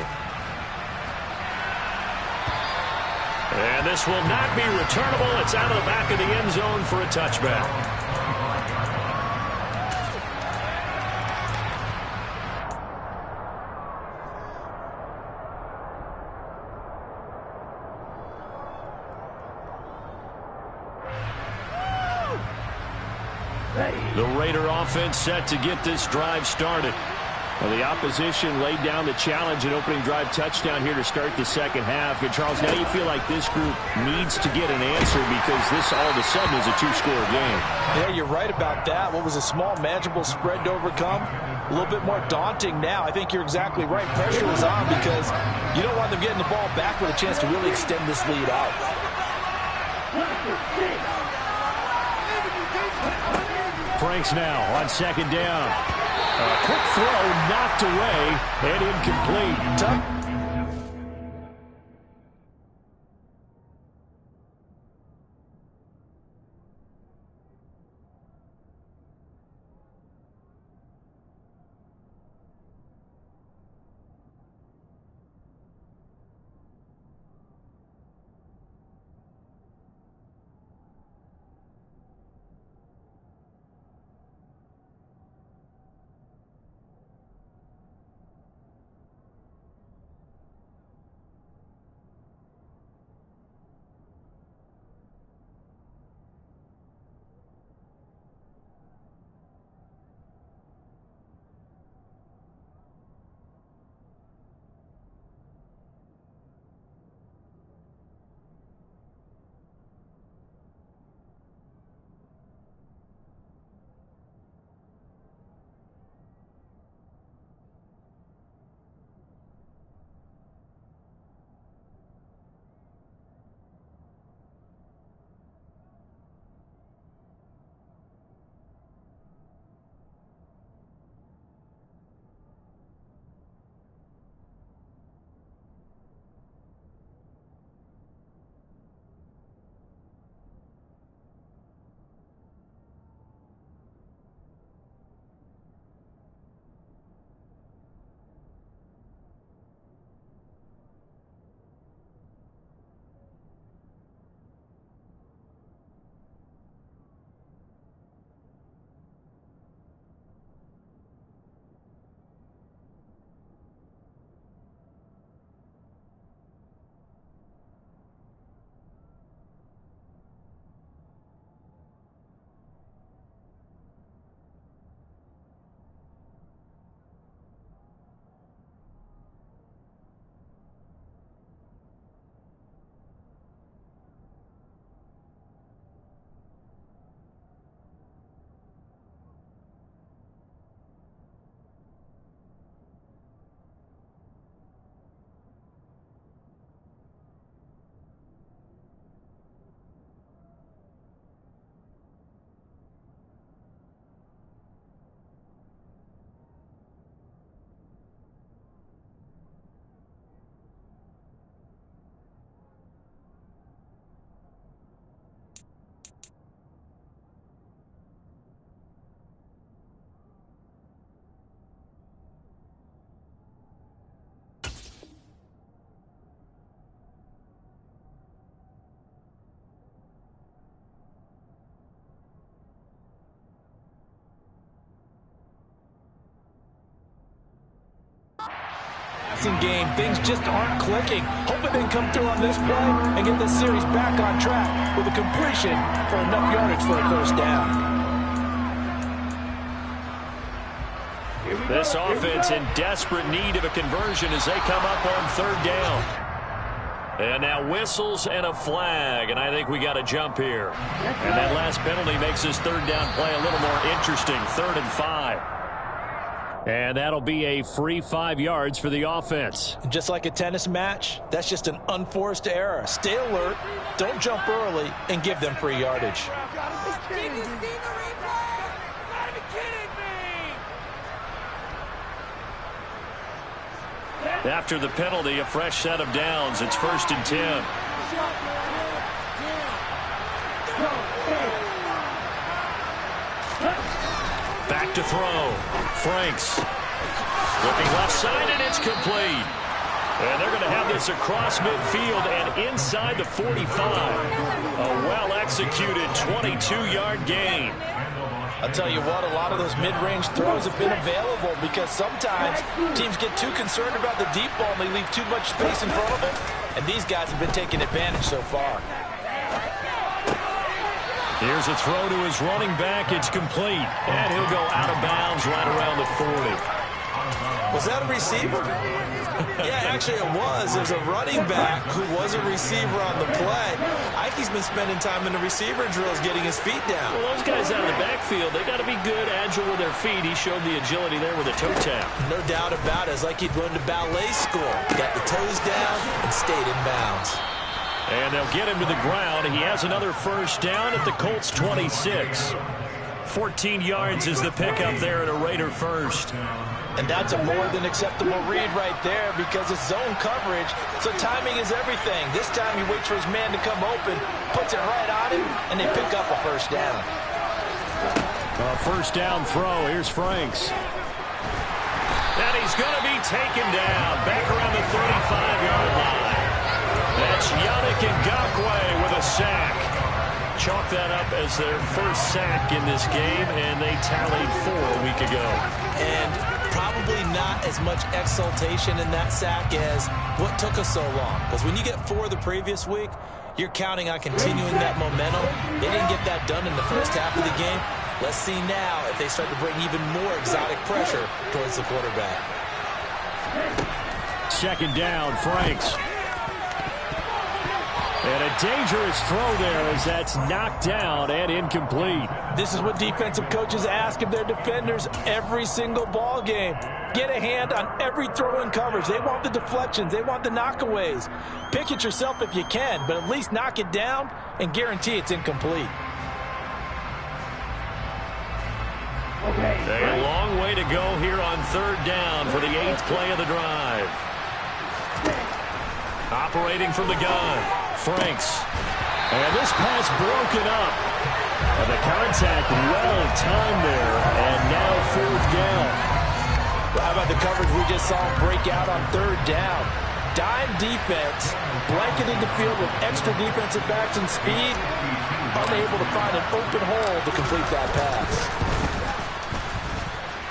And this will not be returnable. It's out of the back of the end zone for a touchback. The Raider offense set to get this drive started. Well, the opposition laid down the challenge, an opening drive touchdown here to start the second half. And, Charles, now you feel like this group needs to get an answer because this all of a sudden is a 2-score game. Yeah, you're right about that. What was a small, manageable spread to overcome, a little bit more daunting now. I think you're exactly right. Pressure is on because you don't want them getting the ball back with a chance to really extend this lead out. Franks now on second down. A quick throw knocked away and incomplete. passing game, things just aren't clicking. Hoping they can come through on this play and get this series back on track with a completion for enough yardage for a first down. This offense in desperate need of a conversion as they come up on third down. And now whistles and a flag, and I think we got a jump here. And that last penalty makes this third down play a little more interesting, 3rd and 5. And that'll be a free 5 yards for the offense. Just like a tennis match, that's just an unforced error. Stay alert, don't jump early, and give them free yardage. After the penalty, a fresh set of downs. It's 1st and 10. Back to throw. Franks. Looking left side, and it's complete. And they're going to have this across midfield and inside the 45. A well-executed 22-yard gain. I'll tell you what, a lot of those mid-range throws have been available because sometimes teams get too concerned about the deep ball and they leave too much space in front of them. And these guys have been taking advantage so far. Here's a throw to his running back. It's complete. And he'll go out of bounds right around the 40. Was that a receiver? Yeah, actually it was. There's a running back who was a receiver on the play. Ikey's been spending time in the receiver drills getting his feet down. Well, those guys out of the backfield, they got to be good, agile with their feet. He showed the agility there with a toe tap. No doubt about it. It's like he'd run to ballet school. Got the toes down and stayed in bounds. And they'll get him to the ground. He has another first down at the Colts 26. 14 yards is the pickup there at a Raider first. And that's a more than acceptable read right there because it's zone coverage, so timing is everything. This time he waits for his man to come open, puts it right on him, and they pick up a first down. A first down throw. Here's Franks. And he's going to be taken down back around the 35-yard line. That's Yannick Ngakoue with a sack. Chalk that up as their first sack in this game, and they tallied 4 a week ago. And probably not as much exultation in that sack as what took us so long. Because when you get 4 the previous week, you're counting on continuing that momentum. They didn't get that done in the first half of the game. Let's see now if they start to bring even more exotic pressure towards the quarterback. 2nd down, Franks. And a dangerous throw there as that's knocked down and incomplete. This is what defensive coaches ask of their defenders every single ball game. Get a hand on every throw in coverage. They want the deflections. They want the knockaways. Pick it yourself if you can, but at least knock it down and guarantee it's incomplete. A long way to go here on 3rd down for the 8th play of the drive. Operating from the gun, Franks. And this pass broken up. And the contact well timed there. And now 4th down. Well, how about the coverage we just saw break out on 3rd down? Dime defense, blanketed the field with extra defensive backs and speed, unable to find an open hole to complete that pass.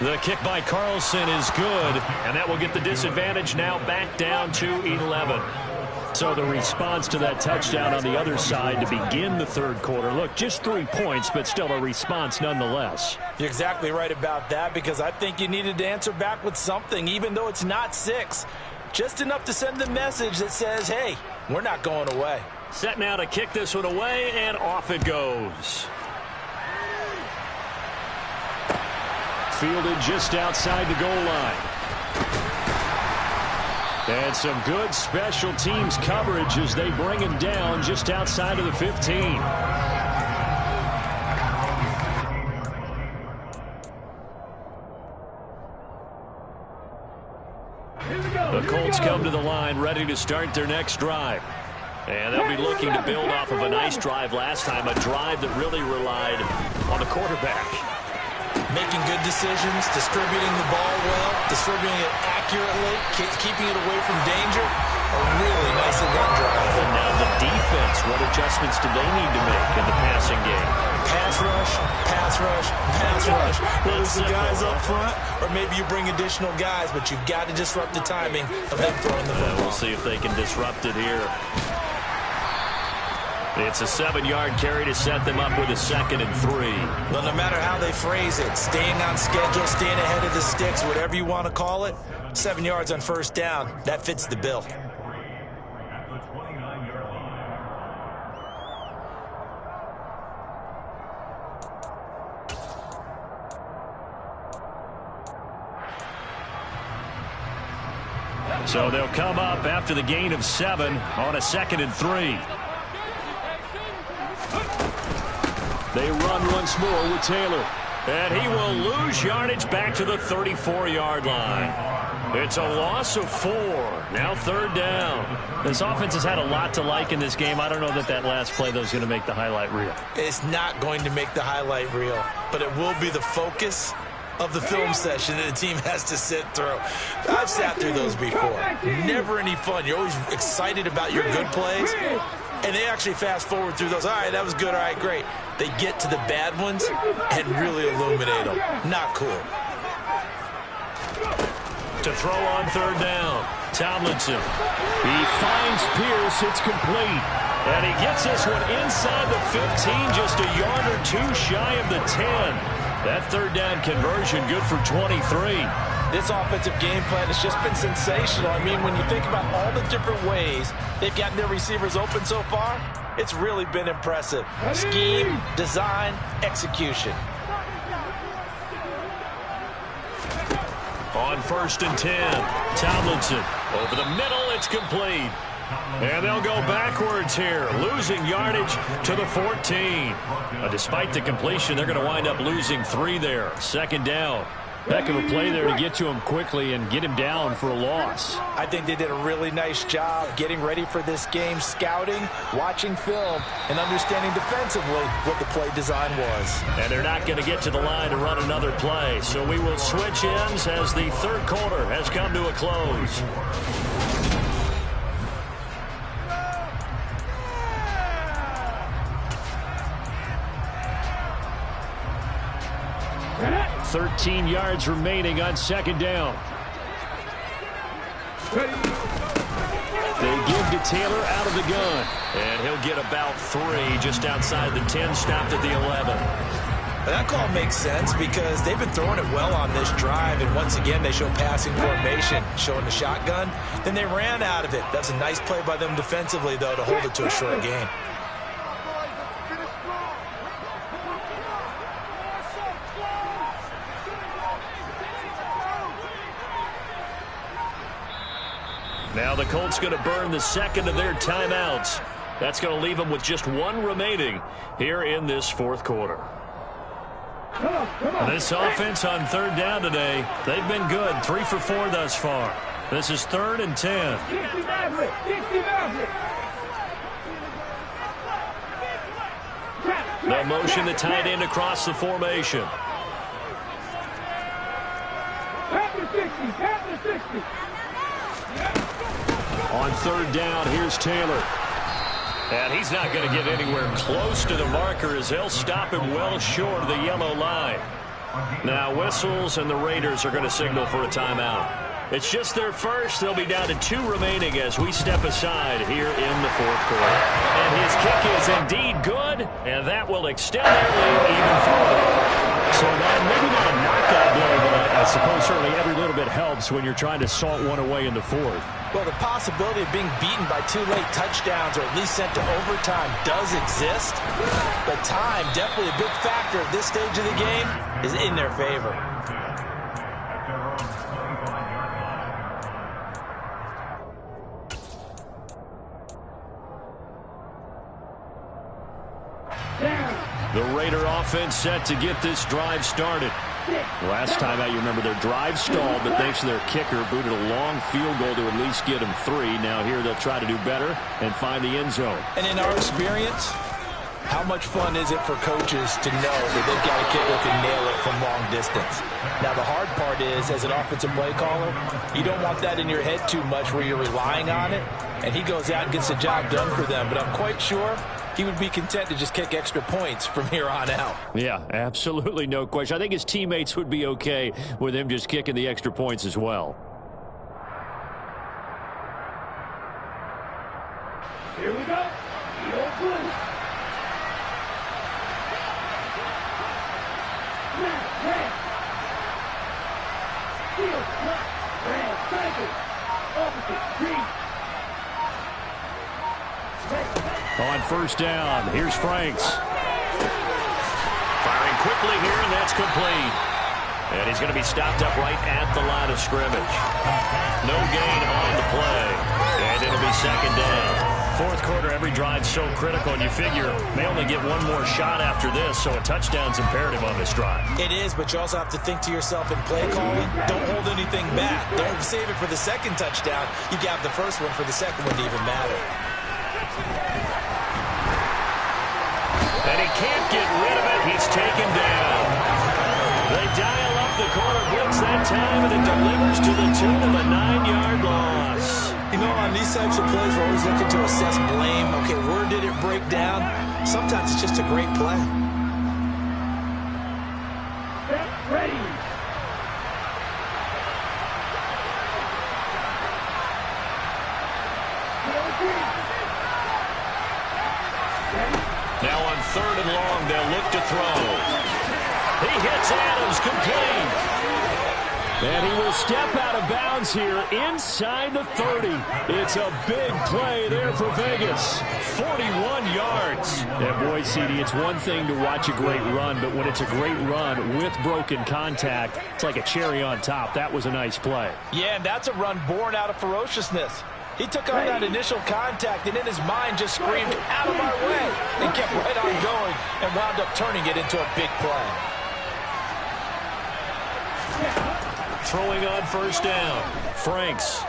The kick by Carlson is good, and that will get the disadvantage now back down to 11. So the response to that touchdown on the other side to begin the 3rd quarter. Look, just 3 points, but still a response nonetheless. You're exactly right about that because I think you needed to answer back with something, even though it's not 6. Just enough to send the message that says, hey, we're not going away. Set now to kick this one away, and off it goes. Fielded just outside the goal line. And some good special teams coverage as they bring him down just outside of the 15. The Colts come to the line ready to start their next drive. And they'll be looking to build off of a nice drive last time, a drive that really relied on the quarterback. Making good decisions, distributing the ball well, distributing it accurately, keeping it away from danger. A really nicely run drive. And now the defense will adjust adjustments do they need to make in the passing game? Pass rush, pass rush, pass rush. Whether it's the guys up front or maybe you bring additional guys, but you've got to disrupt the timing of them throwing the football. We'll see if they can disrupt it here. It's a 7-yard carry to set them up with a 2nd and 3. Well, no matter how they phrase it, staying on schedule, staying ahead of the sticks, whatever you want to call it, 7 yards on first down, that fits the bill. So they'll come up after the gain of 7 on a 2nd and 3. They run once more with Taylor. And he will lose yardage back to the 34-yard line. It's a loss of 4. Now 3rd down. This offense has had a lot to like in this game. I don't know that last play, though, is going to make the highlight reel. It's not going to make the highlight reel, but it will be the focus of the film session that the team has to sit through. I've sat through those before. Never any fun. You're always excited about your good plays, and they actually fast forward through those. All right, that was good. All right, great. They get to the bad ones and really illuminate them. Not cool. To throw on 3rd down, Tomlinson. He finds Pierce. It's complete. And he gets this one inside the 15, just a yard or 2 shy of the 10. That 3rd down conversion good for 23. This offensive game plan has just been sensational. I mean, when you think about all the different ways they've gotten their receivers open so far, it's really been impressive. Scheme, design, execution. On 1st and 10, Tomlinson. Over the middle, it's complete. And they'll go backwards here, losing yardage to the 14. Despite the completion, they're going to wind up losing 3 there. 2nd down. Heck of a play there to get to him quickly and get him down for a loss. I think they did a really nice job getting ready for this game, scouting, watching film, and understanding defensively what the play design was. And they're not going to get to the line to run another play. So we will switch ends as the 3rd quarter has come to a close. Ready? 13 yards remaining on 2nd down. They give to Taylor out of the gun. And he'll get about 3 just outside the 10, stopped at the 11. That call makes sense because they've been throwing it well on this drive, and once again they show passing formation, showing the shotgun. Then they ran out of it. That's a nice play by them defensively, though, to hold it to a short gain. Now the Colts going to burn the 2nd of their timeouts. That's going to leave them with just 1 remaining here in this 4th quarter. This offense on 3rd down today, they've been good. 3 for 4 thus far. This is 3rd and 10. They'll motion the tight end across the formation. On 3rd down, here's Taylor. And he's not going to get anywhere close to the marker as they'll stop him well short of the yellow line. Now whistles and the Raiders are going to signal for a timeout. It's just their first. They'll be down to 2 remaining as we step aside here in the 4th quarter. And his kick is indeed good, and that will extend their lead even further. So maybe not a knockout blow, but I suppose certainly every little bit helps when you're trying to salt one away in the 4th. Well, the possibility of being beaten by 2 late touchdowns or at least sent to overtime does exist. But time, definitely a big factor at this stage of the game, is in their favor. The Raider offense set to get this drive started. Last time out, you remember their drive stalled, but thanks to their kicker, booted a long field goal to at least get them 3. Now here they'll try to do better and find the end zone. And in our experience, how much fun is it for coaches to know that they've got a kicker who can nail it from long distance? Now the hard part is, as an offensive play caller, you don't want that in your head too much where you're relying on it, and he goes out and gets the job done for them. But I'm quite sure he would be content to just kick extra points from here on out. Yeah, absolutely no question. I think his teammates would be okay with him just kicking the extra points as well. Here we go. Yo, blue. Left, red. Steel, left, red, cycle. Opposite, green. On first down, here's Franks. Firing quickly here, and that's complete. And he's going to be stopped up right at the line of scrimmage. No gain on the play. And it'll be second down. Fourth quarter, every drive's so critical, and you figure they only get one more shot after this, so a touchdown's imperative on this drive. It is, but you also have to think to yourself in play calling, don't hold anything back. Don't save it for the second touchdown. You got the first one for the second one to even matter. And he can't get rid of it. He's taken down. They dial up the corner blitz that time, and it delivers to the tune of a 9-yard loss. You know, on these types of plays, we're always looking to assess blame. Okay, where did it break down? Sometimes it's just a great play. Set, ready. Now on third and long, they'll look to throw. He hits Adams, complete. And he will step out of bounds here inside the 30. It's a big play there for Vegas. 41 yards. And boy, CD, it's one thing to watch a great run, but when it's a great run with broken contact, it's like a cherry on top. That was a nice play. Yeah, and that's a run born out of ferociousness. He took on that initial contact and in his mind just screamed, out of my way, and kept right on going and wound up turning it into a big play. Throwing on first down. Franks.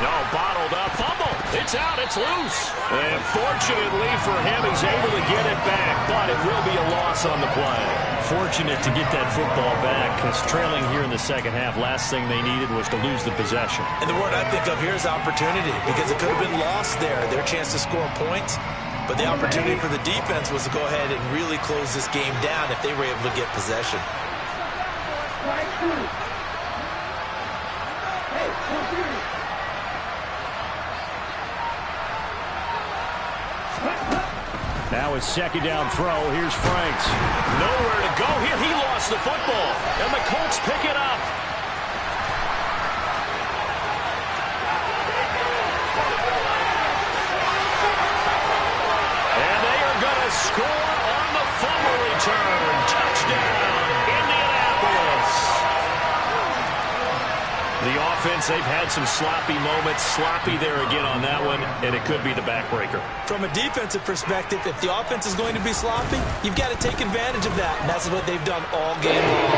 No, bottled up. Fumble. It's out. It's loose. And fortunately for him, he's able to get it back, but it will be a loss on the play. Fortunate to get that football back, because trailing here in the second half, last thing they needed was to lose the possession. And the word I think of here is opportunity, because it could have been lost there, their chance to score points. But the opportunity for the defense was to go ahead and really close this game down if they were able to get possession. Strike two. Hey, come through. Now it's second down throw. Here's Franks. Nowhere to go here. He lost the football. And the Colts pick it up. And they are going to score on the fumble return. Touchdown, Indianapolis. The offense, they've had some sloppy moments. Sloppy there again on that one, and it could be the backbreaker. From a defensive perspective, if the offense is going to be sloppy, you've got to take advantage of that, and that's what they've done all game long.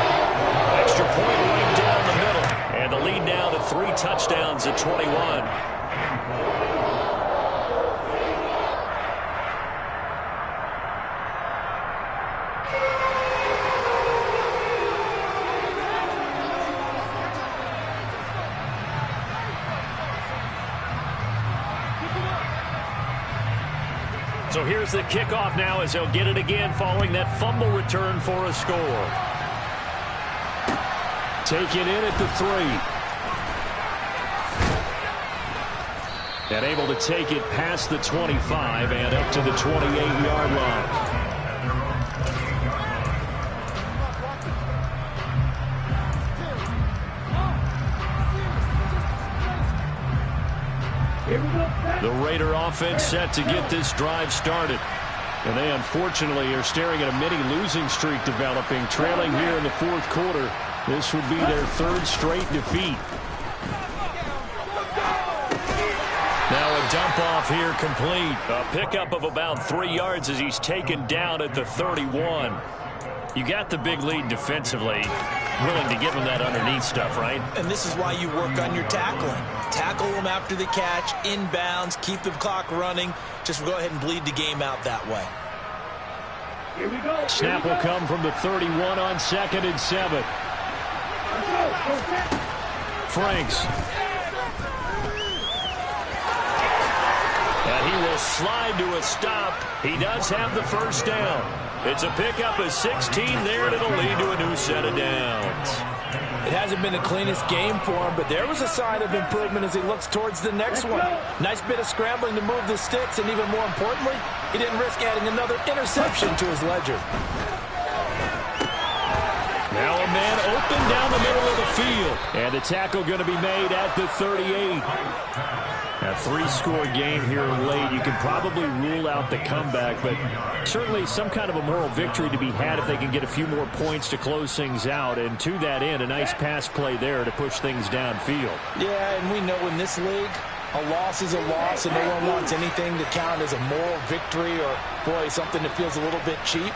Extra point right down the middle. And the lead now to 3 touchdowns at 21. So here's the kickoff now as they'll get it again following that fumble return for a score. Taken in at the 3. And able to take it past the 25 and up to the 28-yard line. The Raider offense set to get this drive started. And they unfortunately are staring at a mini losing streak developing, trailing here in the fourth quarter. This would be their 3rd straight defeat. Now a dump off here complete. A pickup of about 3 yards as he's taken down at the 31. You got the big lead defensively. Willing to give him that underneath stuff, right? And this is why you work on your tackling. Tackle them after the catch, inbounds, keep the clock running. Just go ahead and bleed the game out that way. Here we go. Snap will come from the 31 on 2nd and 7. Franks. And he will slide to a stop. He does have the first down. It's a pickup of 16 there, and it'll lead to a new set of downs. It hasn't been the cleanest game for him, but there was a sign of improvement as he looks towards the next one. Nice bit of scrambling to move the sticks, and even more importantly, he didn't risk adding another interception to his ledger. Now a man open down the middle of the field. And the tackle going to be made at the 38. A three-score game here late. You can probably rule out the comeback, but certainly some kind of a moral victory to be had if they can get a few more points to close things out. And to that end, a nice pass play there to push things downfield. Yeah, and we know in this league, a loss is a loss, and no one wants anything to count as a moral victory or, boy, something that feels a little bit cheap.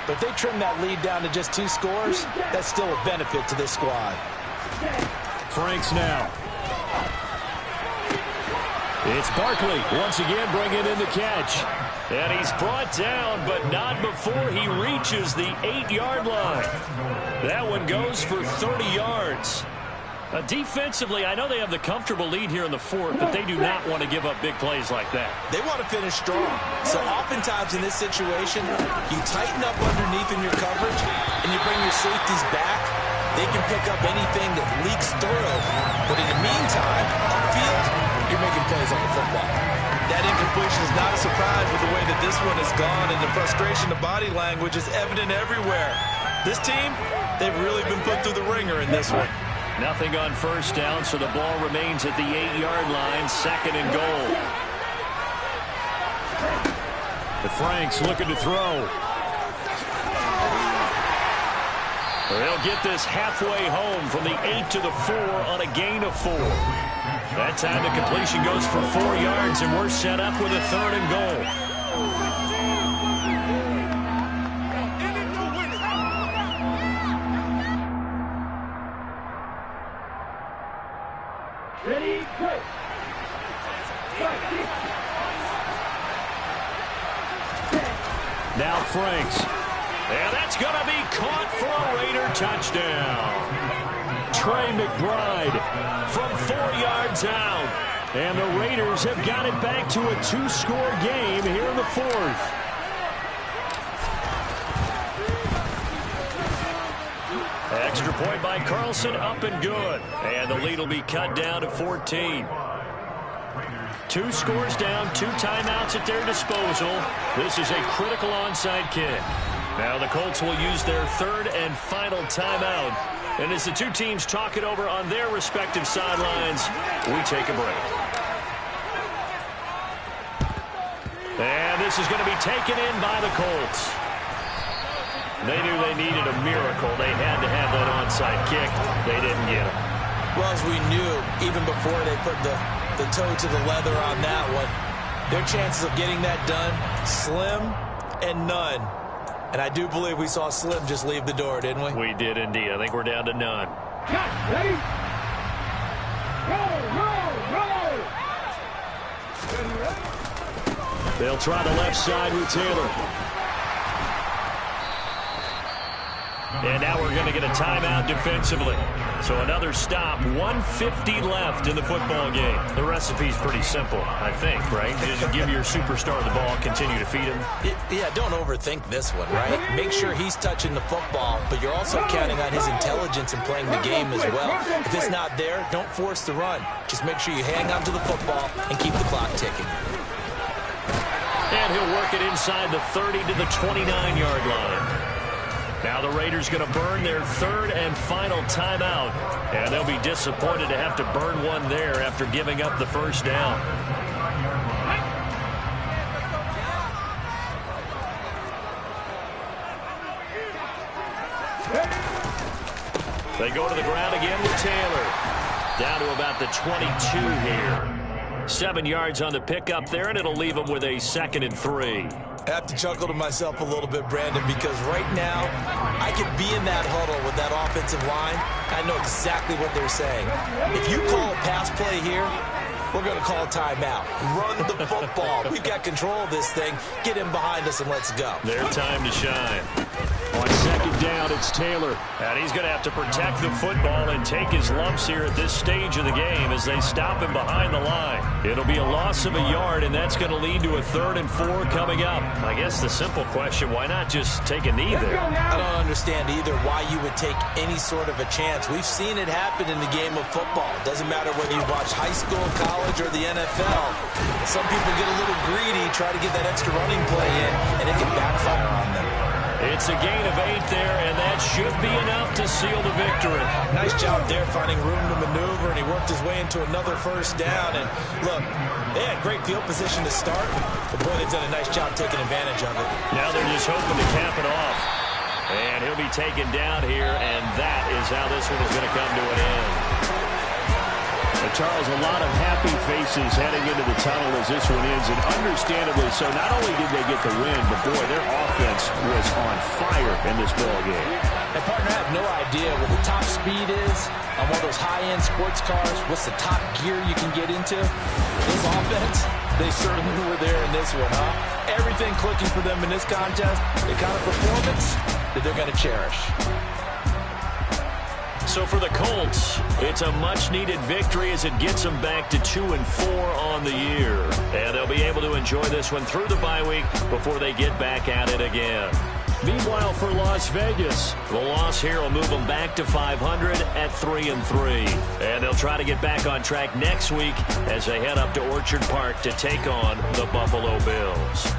But if they trim that lead down to just 2 scores, that's still a benefit to this squad. Franks now. It's Barkley once again bringing in the catch. And he's brought down, but not before he reaches the 8-yard line. That one goes for 30 yards. Defensively, I know they have the comfortable lead here in the 4th, but they do not want to give up big plays like that. They want to finish strong. So oftentimes in this situation, you tighten up underneath in your coverage, and you bring your safeties back. They can pick up anything that leaks through. But in the meantime, upfield, you're making plays on the football. That incompletion is not a surprise with the way that this one has gone, and the frustration of body language is evident everywhere. This team, they've really been put through the ringer in this one. Nothing on first down, so the ball remains at the 8-yard line, 2nd and goal. The Franks looking to throw. They'll get this halfway home from the 8 to the 4 on a gain of 4. That time the completion goes for 4 yards, and we're set up with a 3rd and goal. Ready, go. Now Franks. And that's going to be caught for a Raider touchdown. Trey McBride from 4 yards out. And the Raiders have got it back to a 2-score game here in the 4th. Extra point by Carlson, up and good. And the lead will be cut down to 14. 2 scores down, 2 timeouts at their disposal. This is a critical onside kick. Now the Colts will use their 3rd and final timeout. And as the 2 teams talk it over on their respective sidelines, we take a break. And this is going to be taken in by the Colts. They knew they needed a miracle. They had to have that onside kick. They didn't get it. Well, as we knew, even before they put the toe to the leather on that one, their chances of getting that done, slim and none. And I do believe we saw Slim just leave the door, didn't we? We did indeed. I think we're down to none. Ready? Roll. They'll try the left side with Taylor. And now we're going to get a timeout defensively. So another stop, 1:50 left in the football game. The recipe's pretty simple, I think, right? Just give your superstar the ball, continue to feed him. Yeah, don't overthink this one, right? Make sure he's touching the football, but you're also counting on his intelligence in playing the game as well. If it's not there, don't force the run. Just make sure you hang on to the football and keep the clock ticking. And he'll work it inside the 30 to the 29-yard line. Now the Raiders going to burn their 3rd and final timeout. And they'll be disappointed to have to burn one there after giving up the first down. They go to the ground again with Taylor. Down to about the 22 here. 7 yards on the pickup there, and it'll leave them with a 2nd and 3. I have to chuckle to myself a little bit, Brandon, because right now I could be in that huddle with that offensive line. I know exactly what they're saying. If you call a pass play here, we're going to call timeout. Run the football. We've got control of this thing. Get him behind us and let's go. Their time to shine. On second down, it's Taylor. And he's going to have to protect the football and take his lumps here at this stage of the game as they stop him behind the line. It'll be a loss of a yard, and that's going to lead to a 3rd and 4 coming up. I guess the simple question, why not just take a knee there? I don't understand either why you would take any sort of a chance. We've seen it happen in the game of football. Doesn't matter whether you watch high school, college, or the NFL. Some people get a little greedy, try to get that extra running play in, and it can backfire on them. It's a gain of 8 there, and that should be enough to seal the victory. Nice job there finding room to maneuver, and he worked his way into another first down. And look, they had great field position to start, but boy, they've done a nice job taking advantage of it. Now they're just hoping to cap it off. And he'll be taken down here, and that is how this one is going to come to an end. Charles, a lot of happy faces heading into the tunnel as this one ends, and understandably so. Not only did they get the win, but boy, their offense was on fire in this ball game. And partner, I have no idea what the top speed is on one of those high-end sports cars. What's the top gear you can get into? This offense, they certainly were there in this one, huh? Everything clicking for them in this contest, the kind of performance that they're going to cherish. So for the Colts, it's a much-needed victory as it gets them back to 2-4 on the year. And they'll be able to enjoy this one through the bye week before they get back at it again. Meanwhile, for Las Vegas, the loss here will move them back to 500 at 3-3. And they'll try to get back on track next week as they head up to Orchard Park to take on the Buffalo Bills.